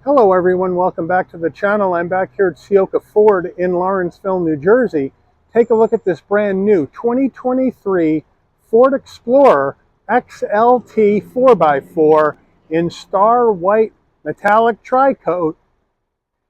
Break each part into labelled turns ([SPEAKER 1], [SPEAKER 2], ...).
[SPEAKER 1] Hello everyone, welcome back to the channel. I'm back here at Ciocca Ford in Lawrenceville, New Jersey. Take a look at this brand new 2023 Ford Explorer XLT 4x4 in star white metallic tri-coat.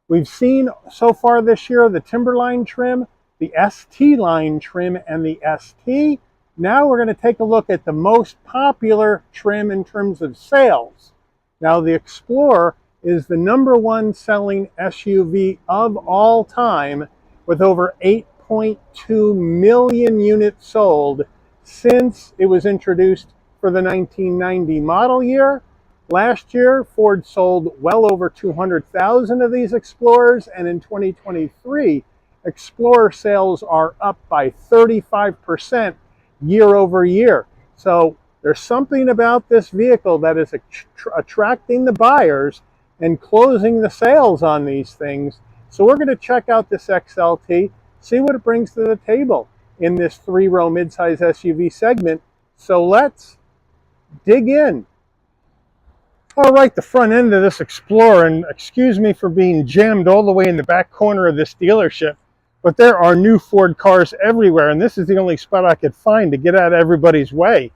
[SPEAKER 1] We've seen so far this year the Timberline trim, the ST line trim, and the ST. Now we're going to take a look at the most popular trim in terms of sales. Now the Explorer is the #1 selling SUV of all time with over 8.2 million units sold since it was introduced for the 1990 model year. Last year, Ford sold well over 200,000 of these Explorers, and in 2023, Explorer sales are up by 35% year over year. So there's something about this vehicle that is attracting the buyers and closing the sales on these things. So we're going to check out this XLT, see what it brings to the table in this 3-row midsize SUV segment. So let's dig in. All right, the front end of this Explorer, and excuse me for being jammed all the way in the back corner of this dealership, but there are new Ford cars everywhere, and this is the only spot I could find to get out of everybody's way.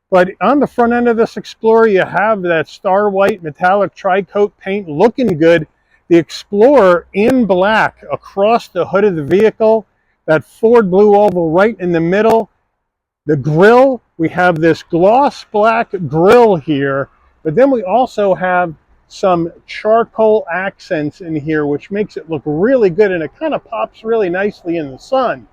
[SPEAKER 1] But on the front end of this Explorer, you have that star white metallic tri-coat paint looking good. The Explorer in black across the hood of the vehicle, that Ford blue oval right in the middle. The grille, we have this gloss black grille here, but then we also have some charcoal accents in here, which makes it look really good, and it kind of pops really nicely in the sun.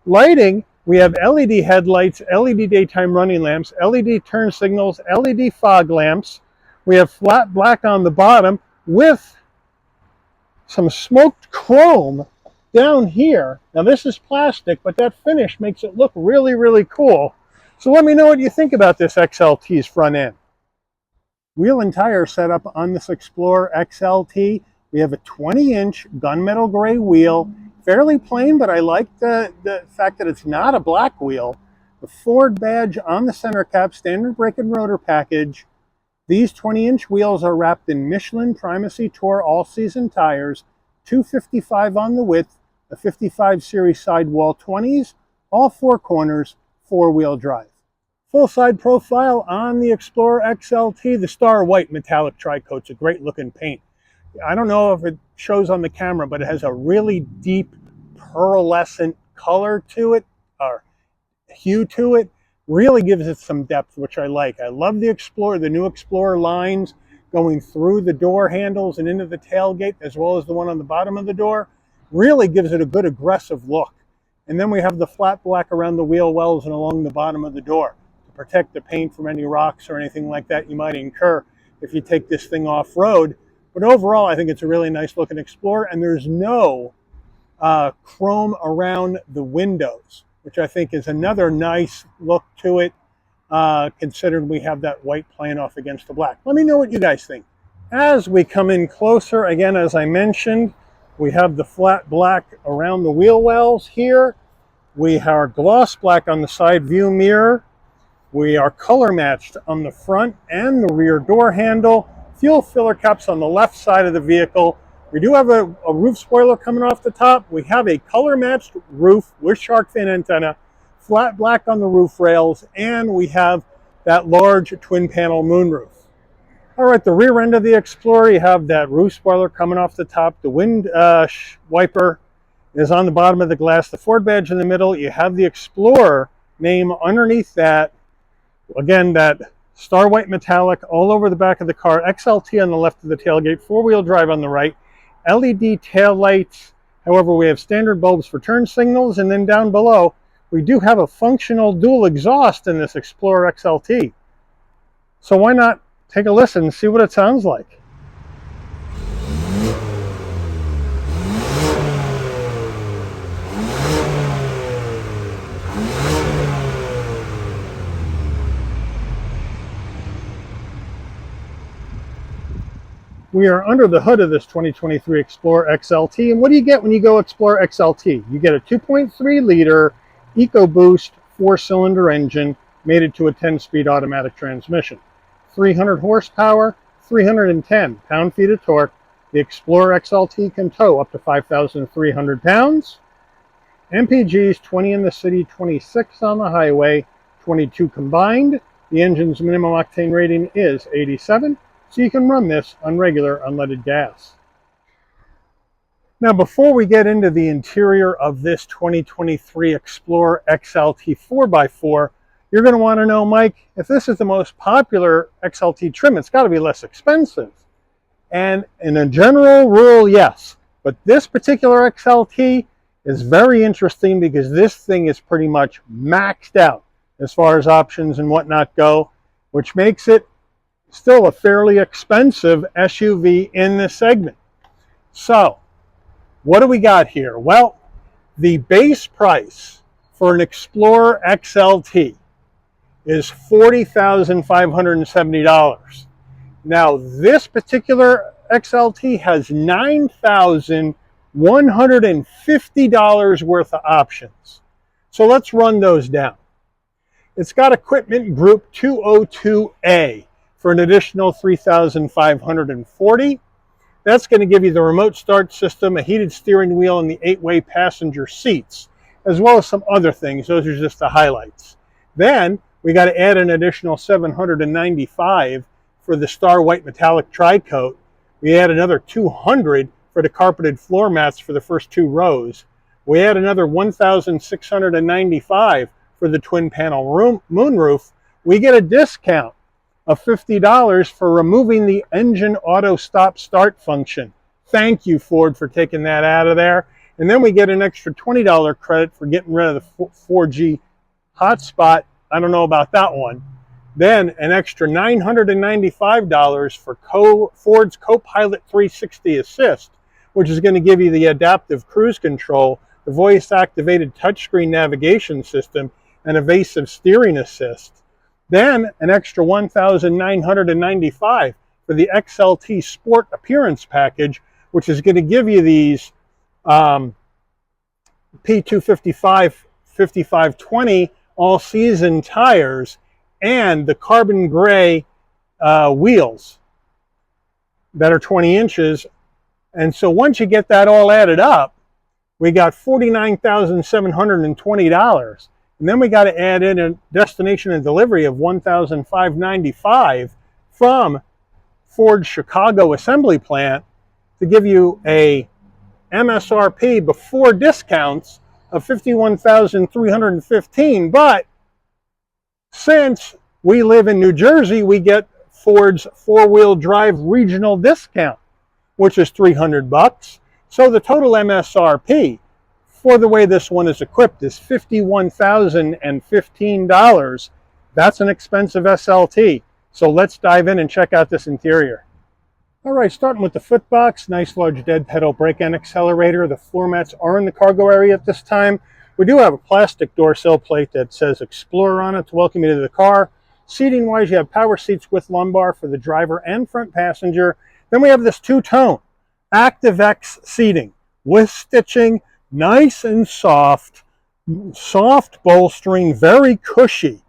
[SPEAKER 1] Lighting, we have LED headlights, LED daytime running lamps, LED turn signals, LED fog lamps. We have flat black on the bottom with some smoked chrome down here. Now this is plastic, but that finish makes it look really, really cool. So let me know what you think about this XLT's front end. Wheel and tire setup on this Explorer XLT. We have a 20-inch gunmetal gray wheel. Fairly plain, but I like the fact that it's not a black wheel. The Ford badge on the center cap, standard brake and rotor package. These 20-inch wheels are wrapped in Michelin Primacy Tour all-season tires, 255 on the width, the 55 series sidewall 20s, all 4 corners, 4-wheel drive. Full side profile on the Explorer XLT. The star white metallic tri-coat's a great looking paint. I don't know if it shows on the camera, but it has a really deep pearlescent color to it, or hue to it. Really gives it some depth, which I like. I love the Explorer, the new Explorer lines going through the door handles and into the tailgate, as well as the one on the bottom of the door. Really gives it a good aggressive look. And then we have the flat black around the wheel wells and along the bottom of the door to protect the paint from any rocks or anything like that you might incur if you take this thing off-road. But overall, I think it's a really nice looking Explorer, and there's no chrome around the windows, which I think is another nice look to it, considering we have that white playing off against the black. Let me know what you guys think. As we come in closer, again, as I mentioned, we have the flat black around the wheel wells here. We are gloss black on the side view mirror. We are color matched on the front and the rear door handle. Fuel filler caps on the left side of the vehicle. We do have a roof spoiler coming off the top. We have a color matched roof with shark fin antenna, flat black on the roof rails, and we have that large twin panel moonroof. All right, the rear end of the Explorer, you have that roof spoiler coming off the top. The wind wiper is on the bottom of the glass. The Ford badge in the middle. You have the Explorer name underneath that. Again, that star white metallic all over the back of the car. XLT on the left of the tailgate, 4-wheel drive on the right. LED tail lights. However, we have standard bulbs for turn signals, and then down below, we do have a functional dual exhaust in this Explorer XLT. So why not take a listen and see what it sounds like? We are under the hood of this 2023 Explorer XLT, and what do you get when you go Explorer XLT? You get a 2.3-liter EcoBoost 4-cylinder engine mated to a 10-speed automatic transmission. 300 horsepower, 310 pound-feet of torque, The Explorer XLT can tow up to 5,300 pounds. MPG's 20 in the city, 26 on the highway, 22 combined. The engine's minimum octane rating is 87, so you can run this on regular unleaded gas. Now, before we get into the interior of this 2023 Explorer XLT 4x4, you're going to want to know, Mike, if this is the most popular XLT trim, it's got to be less expensive. And in a general rule, yes. But this particular XLT is very interesting because this thing is pretty much maxed out as far as options and whatnot go, which makes it still a fairly expensive SUV in this segment. So, what do we got here? Well, the base price for an Explorer XLT is $40,570. Now, this particular XLT has $9,150 worth of options. So let's run those down. It's got equipment group 202A for an additional $3,540. That's going to give you the remote start system, a heated steering wheel, and the 8-way passenger seats, as well as some other things. Those are just the highlights. Then we got to add an additional $795 for the Star White Metallic Tri-Coat. We add another $200 for the carpeted floor mats for the first 2 rows. We add another $1,695 for the twin panel moonroof. We get a discount of $50 for removing the engine auto stop start function. Thank you, Ford, for taking that out of there. And then we get an extra $20 credit for getting rid of the 4G hotspot. I don't know about that one. Then an extra $995 for Ford's Copilot 360 Assist, which is going to give you the adaptive cruise control, the voice-activated touchscreen navigation system, and evasive steering assist. Then an extra $1,995 for the XLT Sport Appearance Package, which is going to give you these P255 5520 all-season tires and the carbon gray wheels that are 20 inches. And so once you get that all added up, we got $49,720. And then we got to add in a destination and delivery of $1,595 from Ford's Chicago assembly plant to give you a MSRP before discounts of $51,315. But since we live in New Jersey, we get Ford's 4-wheel drive regional discount, which is $300. So the total MSRP for the way this one is equipped is $51,015. That's an expensive SLT. So let's dive in and check out this interior. All right, starting with the footbox, nice large dead pedal brake and accelerator. The floor mats are in the cargo area at this time. We do have a plastic door sill plate that says Explorer on it to welcome you to the car. Seating wise, you have power seats with lumbar for the driver and front passenger. Then we have this two-tone ActiveX seating with stitching, nice and soft bolstering, very cushy.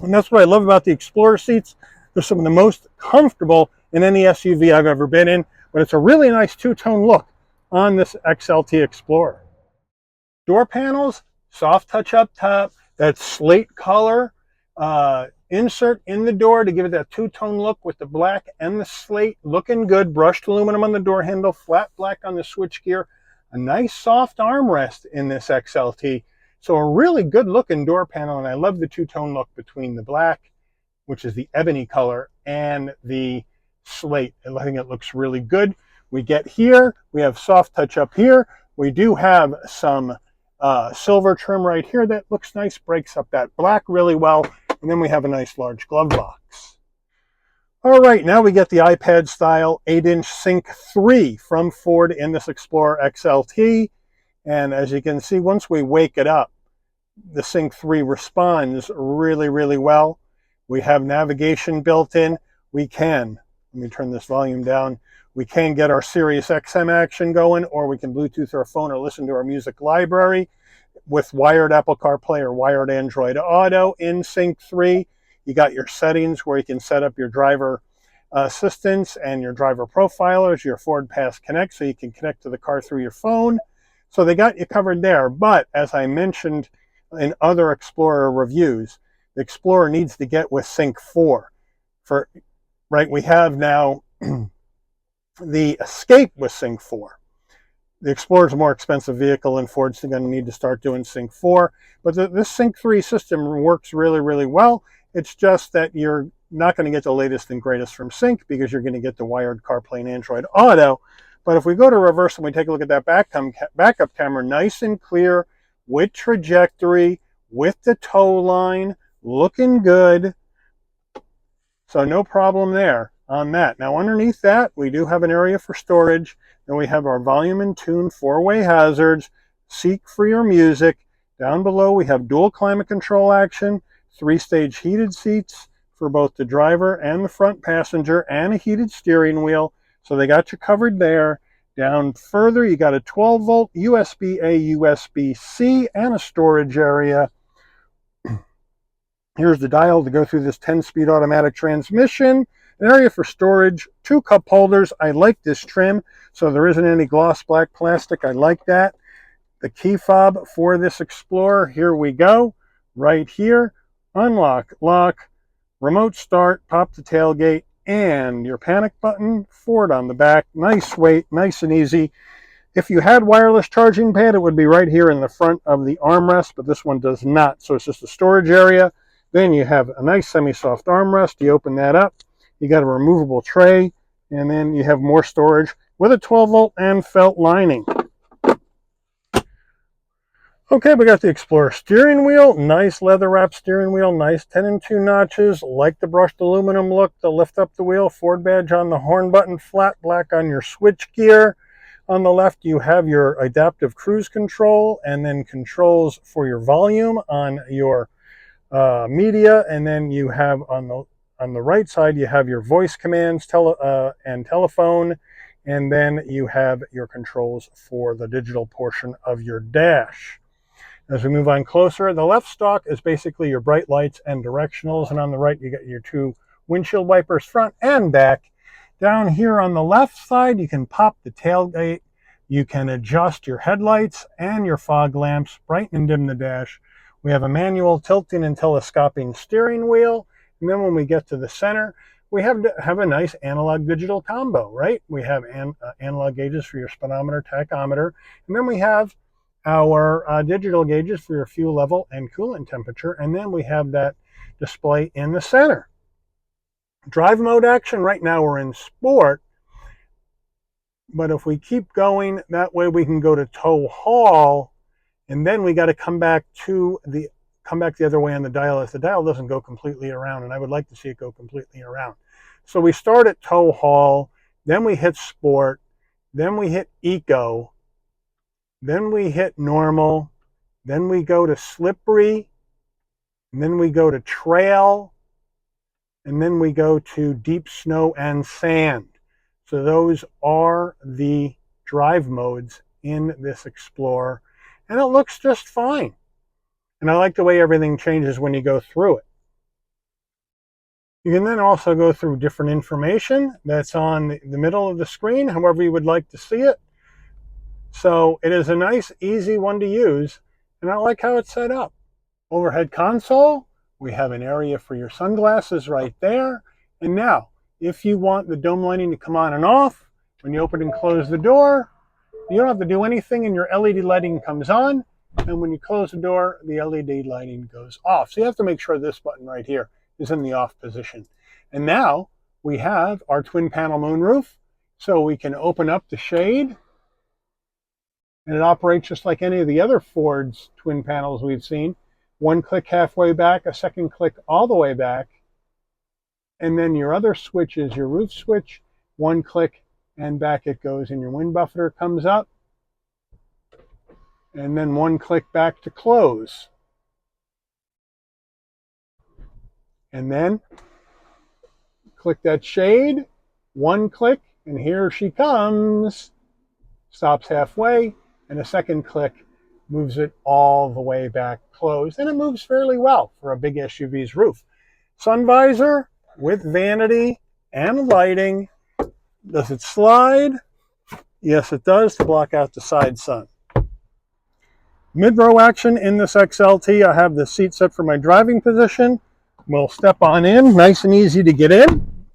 [SPEAKER 1] And that's what I love about the Explorer seats. They're some of the most comfortable in any SUV I've ever been in, but it's a really nice two-tone look on this XLT Explorer. Door panels, soft touch up top, that slate color insert in the door to give it that two-tone look with the black and the slate, looking good. Brushed aluminum on the door handle, flat black on the switchgear, a nice soft armrest in this XLT. So a really good looking door panel, and I love the two-tone look between the black, which is the ebony color, and the slate. I think it looks really good. We get here, we have soft touch up here. We do have some silver trim right here that looks nice, breaks up that black really well. And then we have a nice large glove box. All right, now we get the iPad style 8-inch Sync 3 from Ford in this Explorer XLT. And as you can see, once we wake it up, the Sync 3 responds really, really well. We have navigation built in. We can, let me turn this volume down. We can get our Sirius XM action going, or we can Bluetooth our phone or listen to our music library with wired Apple CarPlay or wired Android Auto in Sync 3. You got your settings where you can set up your driver assistance and your driver profilers, your Ford Pass Connect, so you can connect to the car through your phone. So they got you covered there. But as I mentioned in other Explorer reviews, the Explorer needs to get with Sync 4. Right, we have now the Escape with Sync 4. The Explorer is a more expensive vehicle, and Ford's going to need to start doing Sync 4. But this Sync 3 system works really, really well. It's just that you're not going to get the latest and greatest from Sync because you're going to get the wired CarPlay and Android Auto. But if we go to reverse and we take a look at that backup camera, nice and clear, with trajectory, with the tow line, looking good. So no problem there on that. Now underneath that, we do have an area for storage. Then we have our volume and tune 4-way hazards, seek for your music. Down below, we have dual climate control action, 3-stage heated seats for both the driver and the front passenger, and a heated steering wheel. So they got you covered there. Down further, you got a 12-volt USB-A, USB-C, and a storage area. Here's the dial to go through this 10-speed automatic transmission. An area for storage, 2 cup holders. I like this trim, so there isn't any gloss black plastic. I like that. The key fob for this Explorer, here we go. Right here, unlock, lock, remote start, pop the tailgate, and your panic button, Ford on the back. Nice weight, nice and easy. If you had wireless charging pad, it would be right here in the front of the armrest, but this one does not, so it's just a storage area. Then you have a nice semi-soft armrest. You open that up. You got a removable tray, and then you have more storage with a 12-volt and felt lining. Okay, we got the Explorer steering wheel. Nice leather-wrapped steering wheel. Nice 10 and 2 notches. Like the brushed aluminum look. The lift up the wheel. Ford badge on the horn button. Flat black on your switch gear. On the left, you have your adaptive cruise control, and then controls for your volume on your media, and then you have on the right side you have your voice commands and telephone, and then you have your controls for the digital portion of your dash. As we move on closer, the left stalk is basically your bright lights and directionals, and on the right you got your 2 windshield wipers front and back. Down here on the left side you can pop the tailgate, you can adjust your headlights and your fog lamps, brighten and dim the dash. We have a manual tilting and telescoping steering wheel. And then when we get to the center, we have a nice analog-digital combo, right? We have analog gauges for your speedometer, tachometer. And then we have our digital gauges for your fuel level and coolant temperature. And then we have that display in the center. Drive mode action, right now we're in sport. But if we keep going, that way we can go to tow haul. And then we got to come back the other way on the dial, as the dial doesn't go completely around, and I would like to see it go completely around. So we start at tow haul, then we hit sport, then we hit eco, then we hit normal, then we go to slippery, and then we go to trail, and then we go to deep snow and sand. So those are the drive modes in this Explorer. And it looks just fine. And I like the way everything changes when you go through it. You can then also go through different information that's on the middle of the screen, however you would like to see it. So it is a nice, easy one to use, and I like how it's set up. Overhead console, we have an area for your sunglasses right there. And now, if you want the dome lighting to come on and off, when you open and close the door, you don't have to do anything and your LED lighting comes on. And when you close the door, the LED lighting goes off. So you have to make sure this button right here is in the off position. And now we have our twin panel moonroof. So we can open up the shade. And it operates just like any of the other Ford's twin panels we've seen. 1 click halfway back, a 2nd click all the way back. And then your other switch is your roof switch. 1 click and back it goes, and your wind buffeter comes up. And then 1 click back to close. And then click that shade, 1 click, and here she comes. Stops halfway, and a 2nd click moves it all the way back closed. And it moves fairly well for a big SUV's roof. Sun visor with vanity and lighting. Does it slide? Yes, it does, to block out the side sun. Mid-row action in this XLT. I have the seat set for my driving position. We'll step on in, nice and easy to get in.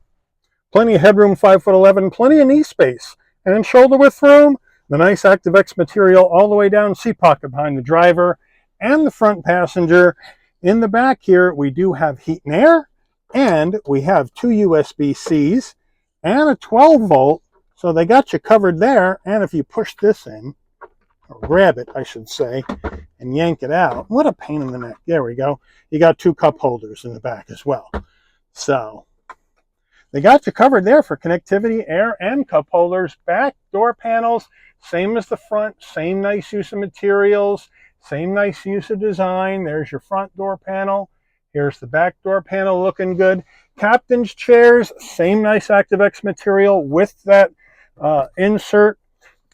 [SPEAKER 1] Plenty of headroom, 5'11", plenty of knee space and shoulder width room. The nice ActiveX material all the way down, seat pocket behind the driver and the front passenger. In the back here, we do have heat and air, and we have 2 USB-Cs and a 12-volt, so they got you covered there. And if you push this in, or grab it, I should say, and yank it out, what a pain in the neck. There we go. You got 2 cup holders in the back as well. So they got you covered there for connectivity, air, and cup holders. Back door panels, same as the front, same nice use of materials, same nice use of design. There's your front door panel. Here's the back door panel, looking good. Captain's chairs, same nice ActiveX material with that insert.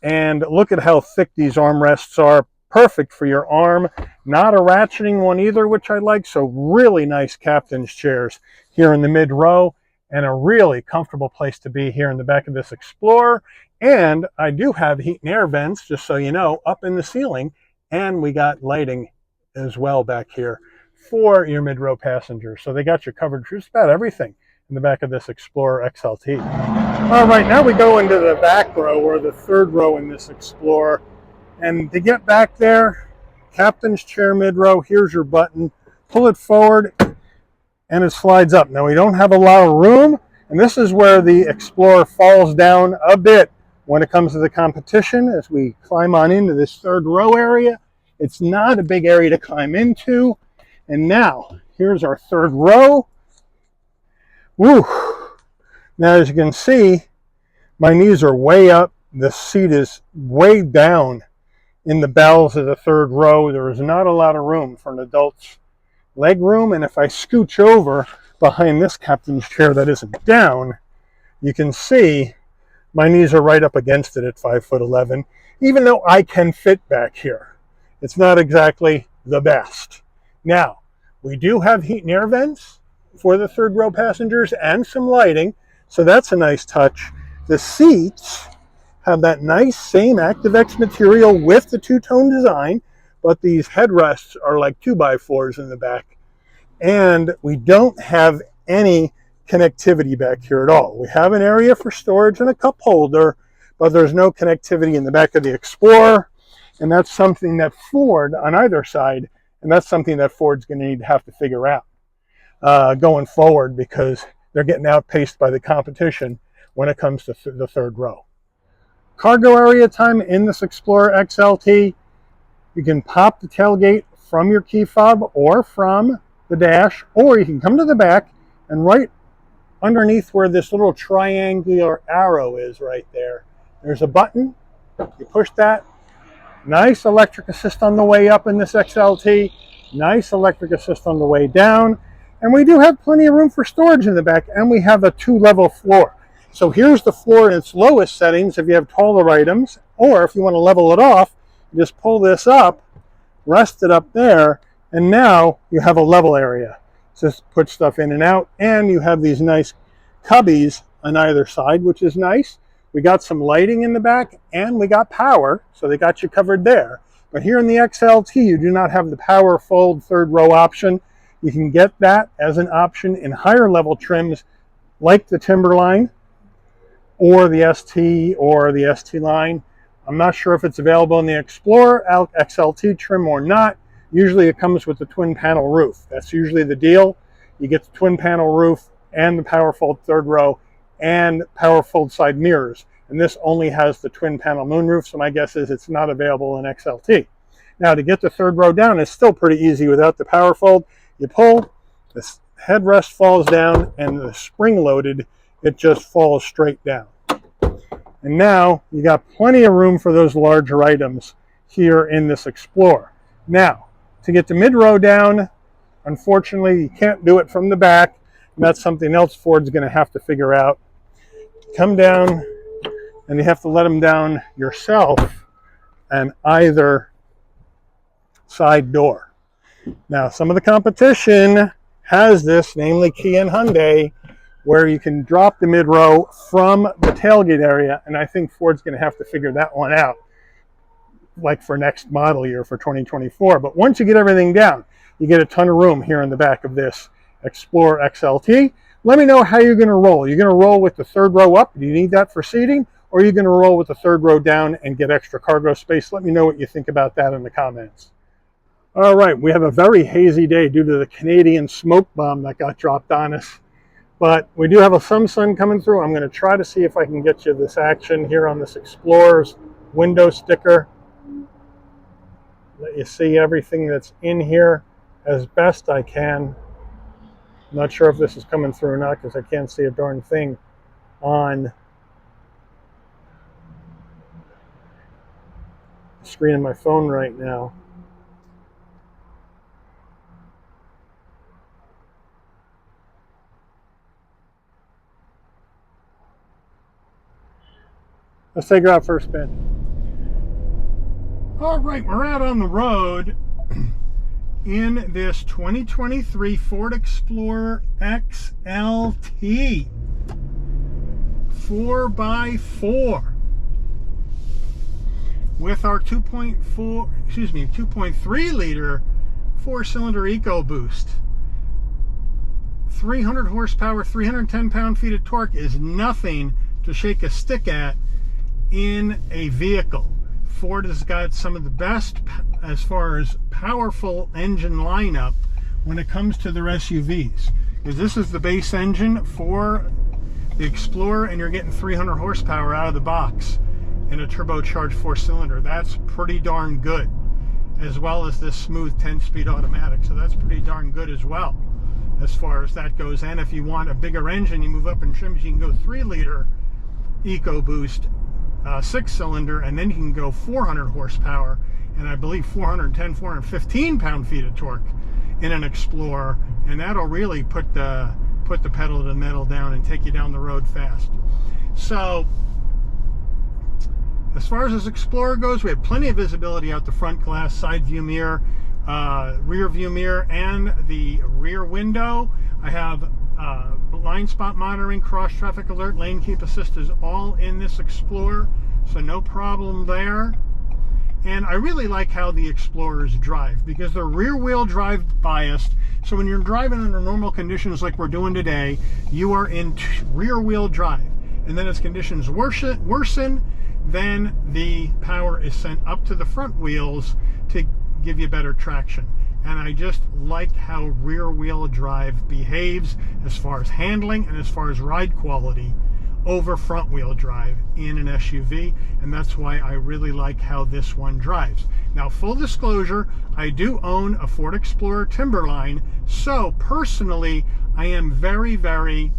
[SPEAKER 1] And look at how thick these armrests are. Perfect for your arm. Not a ratcheting one either, which I like. So really nice captain's chairs here in the mid row, and a really comfortable place to be here in the back of this Explorer. And I do have heat and air vents, just so you know, up in the ceiling. And we got lighting as well back here for your mid-row passengers. So they got you covered for just about everything in the back of this Explorer XLT. All right, now we go into the back row, or the third row in this Explorer. And to get back there, captain's chair mid-row, here's your button. Pull it forward, and it slides up. Now, we don't have a lot of room, and this is where the Explorer falls down a bit when it comes to the competition. As we climb on into this third row area, it's not a big area to climb into. And now, here's our third row. Woo! Now, as you can see, my knees are way up. The seat is way down in the bowels of the third row. There is not a lot of room for an adult's leg room. And if I scooch over behind this captain's chair that isn't down, you can see my knees are right up against it at 5'11", even though I can fit back here. It's not exactly the best. Now, we do have heat and air vents for the third row passengers and some lighting, so that's a nice touch. The seats have that nice same ActiveX material with the two-tone design, but these headrests are like 2x4s in the back. And we don't have any connectivity back here at all. We have an area for storage and a cup holder, but there's no connectivity in the back of the Explorer. And that's something that Ford, on either side, and that's something that Ford's going to need to have to figure out going forward, because they're getting outpaced by the competition when it comes to the third row. Cargo area time in this Explorer XLT. You can pop the tailgate from your key fob or from the dash, or you can come to the back, and right underneath where this little triangular arrow is right there, there's a button. You push that. Nice electric assist on the way up in this XLT. Nice electric assist on the way down. And we do have plenty of room for storage in the back, and we have a 2-level floor. So here's the floor in its lowest settings if you have taller items, or if you want to level it off, you just pull this up, rest it up there, and now you have a level area. Just put stuff in and out, and you have these nice cubbies on either side, which is nice. We got some lighting in the back, and we got power, so they got you covered there. But here in the XLT, you do not have the power fold third row option. You can get that as an option in higher level trims like the Timberline or the ST or the ST line. I'm not sure if it's available in the Explorer XLT trim or not. Usually it comes with the twin panel roof. That's usually the deal. You get the twin panel roof and the power fold third row and power fold side mirrors. And this only has the twin panel moonroof, so my guess is it's not available in XLT. Now, to get the third row down, it's still pretty easy without the power fold. You pull, this headrest falls down, and the spring loaded, it just falls straight down. And now you got plenty of room for those larger items here in this Explorer. Now, to get the mid-row down, unfortunately, you can't do it from the back, and that's something else Ford's going to have to figure out. Come down, and you have to let them down yourself on either side door. Now, some of the competition has this, namely Kia and Hyundai, where you can drop the mid-row from the tailgate area, and I think Ford's going to have to figure that one out, like for next model year for 2024. But once you get everything down, you get a ton of room here in the back of this Explorer XLT. Let me know how you're going to roll. You're going to roll with the third row up. Do you need that for seating? Or are you going to roll with the third row down and get extra cargo space? Let me know what you think about that in the comments. All right, we have a very hazy day due to the Canadian smoke bomb that got dropped on us. But we do have some sun coming through. I'm going to try to see if I can get you this action here on this Explorer's window sticker. Let you see everything that's in here as best I can. I'm not sure if this is coming through or not because I can't see a darn thing on the screen of my phone right now. Let's take her out for a spin. All right, we're out on the road in this 2023 Ford Explorer XLT 4x4 with our 2.3 liter 4-cylinder EcoBoost. 300 horsepower, 310 pound-feet of torque is nothing to shake a stick at in a vehicle. Ford has got some of the best as far as powerful engine lineup when it comes to their SUVs. Because this is the base engine for the Explorer, and you're getting 300 horsepower out of the box in a turbocharged 4-cylinder. That's pretty darn good, as well as this smooth 10-speed automatic. So that's pretty darn good as well, as far as that goes. And if you want a bigger engine, you move up in trims, you can go 3-liter EcoBoost 6-cylinder, and then you can go 400 horsepower, and I believe 410, 415 pound-feet of torque in an Explorer, and that'll really put the pedal to the metal down and take you down the road fast. So as far as this Explorer goes, we have plenty of visibility out the front glass, side view mirror, rear view mirror, and the rear window. I have blind spot monitoring, cross traffic alert, lane keep assist is all in this Explorer, so no problem there. And I really like how the Explorers drive, because they're rear wheel drive biased. So when you're driving under normal conditions like we're doing today, you are in rear wheel drive. And then as conditions worsen, then the power is sent up to the front wheels to give you better traction. And I just like how rear wheel drive behaves as far as handling and as far as ride quality over front wheel drive in an SUV, and that's why I really like how this one drives. Now, full disclosure, I do own a Ford Explorer Timberline, so personally I am very, very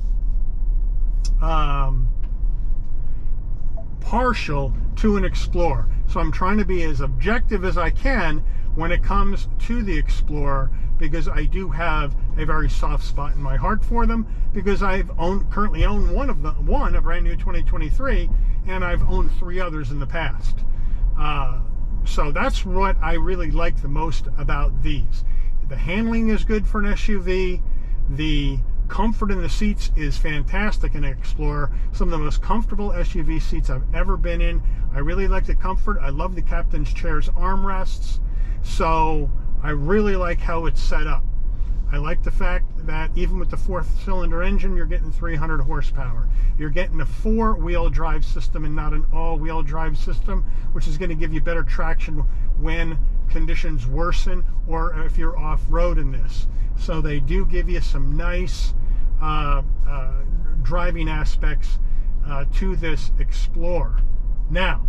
[SPEAKER 1] partial to an Explorer. So I'm trying to be as objective as I can when it comes to the Explorer, because I do have a very soft spot in my heart for them, because I've currently own one, a brand new 2023, and I've owned 3 others in the past. So that's what I really like the most about these. The handling is good for an SUV. The comfort in the seats is fantastic in an Explorer. Some of the most comfortable SUV seats I've ever been in. I really like the comfort. I love the captain's chair's armrests. So I really like how it's set up. I like the fact that even with the 4-cylinder engine, you're getting 300 horsepower. You're getting a 4-wheel drive system and not an all-wheel drive system, which is going to give you better traction when conditions worsen or if you're off-road in this. So they do give you some nice driving aspects to this Explorer. Now,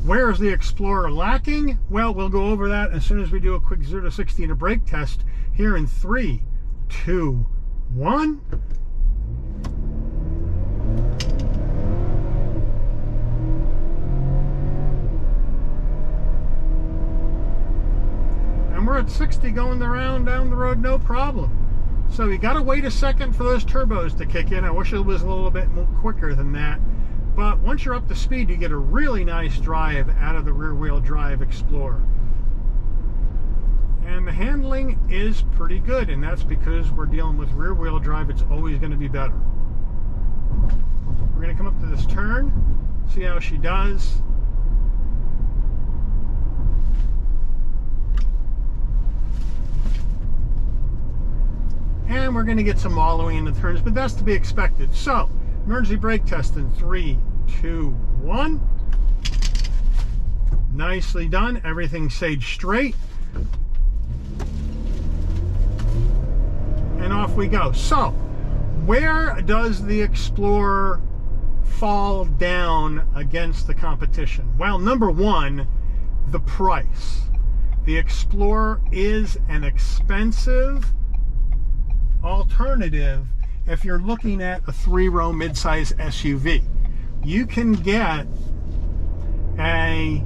[SPEAKER 1] where is the Explorer lacking? Well, we'll go over that as soon as we do a quick 0 to 60 in a brake test here in 3, 2, 1. And we're at 60 going around down the road, no problem. So you got to wait a second for those turbos to kick in. I wish it was a little bit more quicker than that. But once you're up to speed, you get a really nice drive out of the rear-wheel drive Explorer. And the handling is pretty good, and that's because we're dealing with rear-wheel drive. It's always going to be better. We're going to come up to this turn, see how she does. And we're going to get some wallowing in the turns, but that's to be expected. So, emergency brake test in 3, 2, 1. Nicely done. Everything sage straight. And off we go. So, where does the Explorer fall down against the competition? Well, number one, the price. The Explorer is an expensive alternative if you're looking at a 3-row midsize SUV. You can get a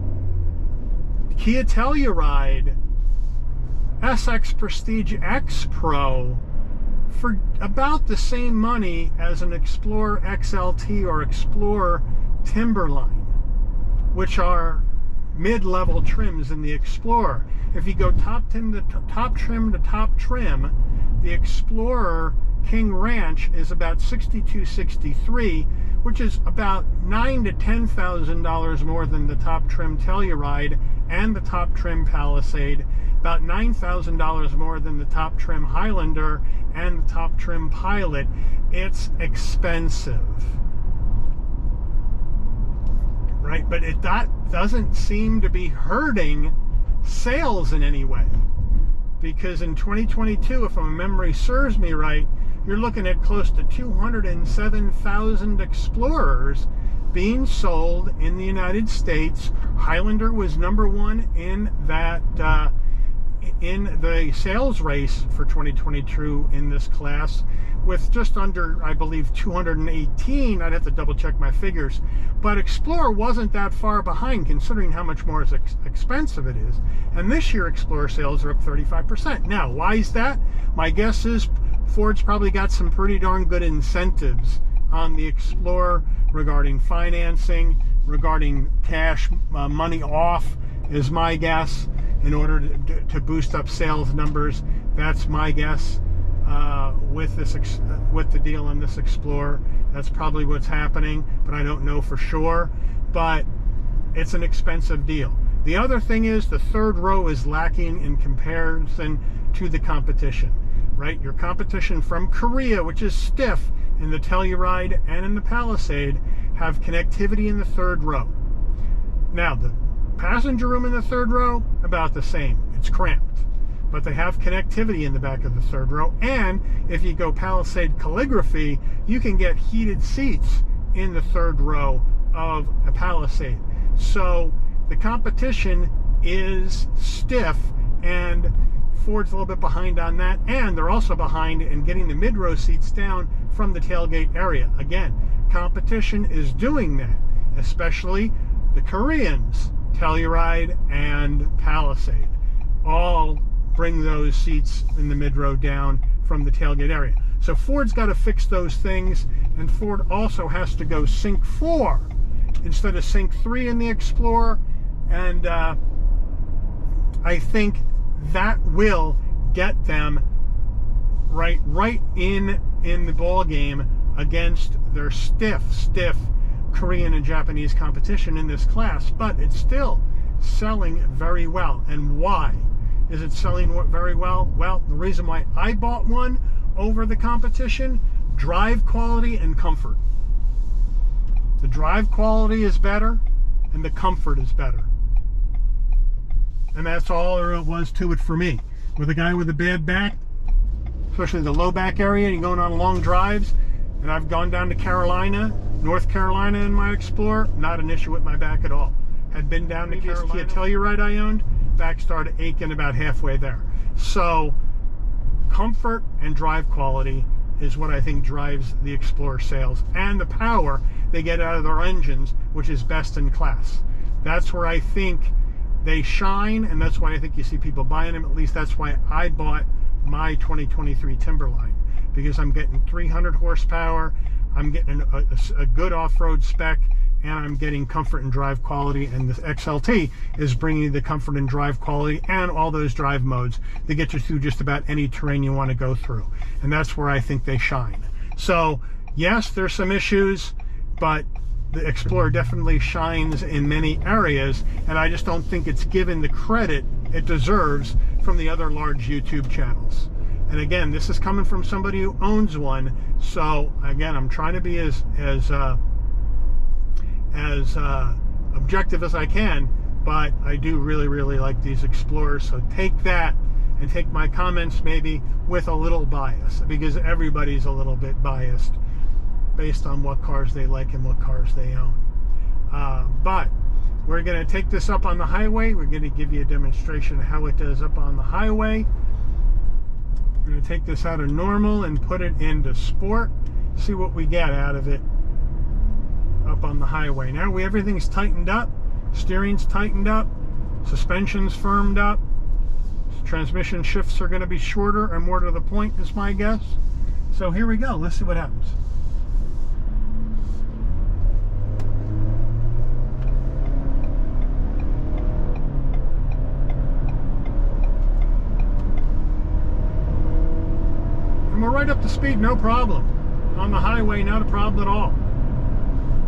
[SPEAKER 1] Kia Telluride SX Prestige X Pro for about the same money as an Explorer XLT or Explorer Timberline, which are mid-level trims in the Explorer. If you go top trim to top trim, the Explorer King Ranch is about $62,063, which is about $9,000 to $10,000 more than the top trim Telluride and the top trim Palisade, about $9,000 more than the top trim Highlander and the top trim Pilot. It's expensive, right? But that doesn't seem to be hurting sales in any way, because in 2022, if my memory serves me right, you're looking at close to 207,000 Explorers being sold in the United States. Highlander was #1 in that in the sales race for 2022 in this class, with just under, I believe, 218. I'd have to double check my figures, but Explorer wasn't that far behind considering how much more expensive it is. And this year Explorer sales are up 35%. Now, why is that? My guess is Ford's probably got some pretty darn good incentives on the Explorer regarding financing, regarding cash money off is my guess, in order to boost up sales numbers. That's my guess with the deal on this Explorer. That's probably what's happening, but I don't know for sure. But it's an expensive deal. The other thing is the third row is lacking in comparison to the competition, right? Your competition from Korea, which is stiff in the Telluride and in the Palisade, have connectivity in the third row. Now, the passenger room in the third row, about the same. It's cramped, but they have connectivity in the back of the third row. And if you go Palisade calligraphy, you can get heated seats in the third row of a Palisade. So the competition is stiff, and Ford's a little bit behind on that, and they're also behind in getting the mid-row seats down from the tailgate area. Again, competition is doing that, especially the Koreans. Telluride and Palisade all bring those seats in the mid-row down from the tailgate area. So Ford's got to fix those things, and Ford also has to go Sync 4 instead of Sync 3 in the Explorer, and I think that will get them right in the ball game against their stiff Korean and Japanese competition in this class. But it's still selling very well. And why is it selling very well? Well, the reason why I bought one over the competition: drive quality and comfort. The drive quality is better and the comfort is better, and that's all there was to it for me. With a guy with a bad back, especially the low back area, and you're going on long drives, and I've gone down to Carolina, North Carolina in my Explorer, not an issue with my back at all. Had been down to Carolina. Kia Telluride I owned, back started aching about halfway there. So comfort and drive quality is what I think drives the Explorer sales, and the power they get out of their engines, which is best in class. That's where I think they shine, and that's why I think you see people buying them. At least that's why I bought my 2023 Timberline, because I'm getting 300 horsepower, I'm getting a good off-road spec, and I'm getting comfort and drive quality, and the XLT is bringing the comfort and drive quality and all those drive modes that get you through just about any terrain you want to go through. And that's where I think they shine. So yes, there's some issues, but the Explorer definitely shines in many areas, and I just don't think it's given the credit it deserves from the other large YouTube channels. And again, this is coming from somebody who owns one, so again, I'm trying to be as objective as I can, but I do really like these Explorers. So take that and take my comments maybe with a little bias, because everybody's a little bit biased based on what cars they like and what cars they own. But we're going to take this up on the highway. We're going to give you a demonstration of how it does up on the highway. We're going to take this out of normal and put it into sport, see what we get out of it up on the highway. Now everything's tightened up, steering's tightened up, suspension's firmed up, transmission shifts are going to be shorter and more to the point is my guess. So here we go, let's see what happens. And we're right up to speed, no problem. On the highway, not a problem at all.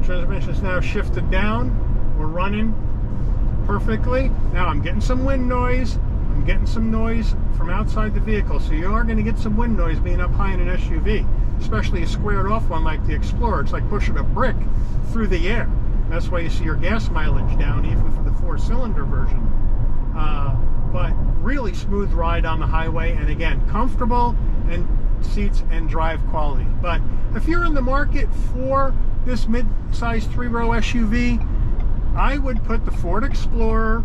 [SPEAKER 1] Transmission's now shifted down. We're running perfectly. Now I'm getting some wind noise. I'm getting some noise from outside the vehicle. So you are going to get some wind noise being up high in an SUV, especially a squared off one like the Explorer. It's like pushing a brick through the air. That's why you see your gas mileage down, even for the 4-cylinder version. But really smooth ride on the highway, and again, comfortable and seats and drive quality. But if you're in the market for this mid-size 3-row SUV, I would put the Ford Explorer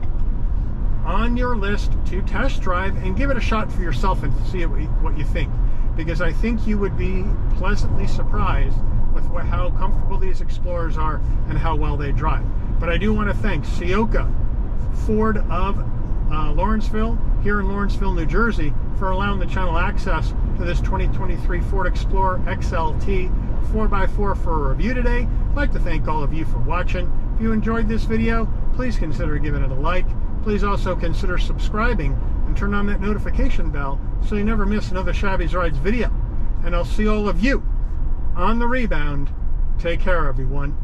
[SPEAKER 1] on your list to test drive and give it a shot for yourself and see what you think, because I think you would be pleasantly surprised with how comfortable these Explorers are and how well they drive. But I do want to thank Ciocca Ford of Lawrenceville, here in Lawrenceville, New Jersey, for allowing the channel access to this 2023 Ford Explorer XLT 4x4 for a review today. I'd like to thank all of you for watching. If you enjoyed this video, please consider giving it a like. Please also consider subscribing and turn on that notification bell so you never miss another Shabby's Rides video. And I'll see all of you on the rebound. Take care, everyone.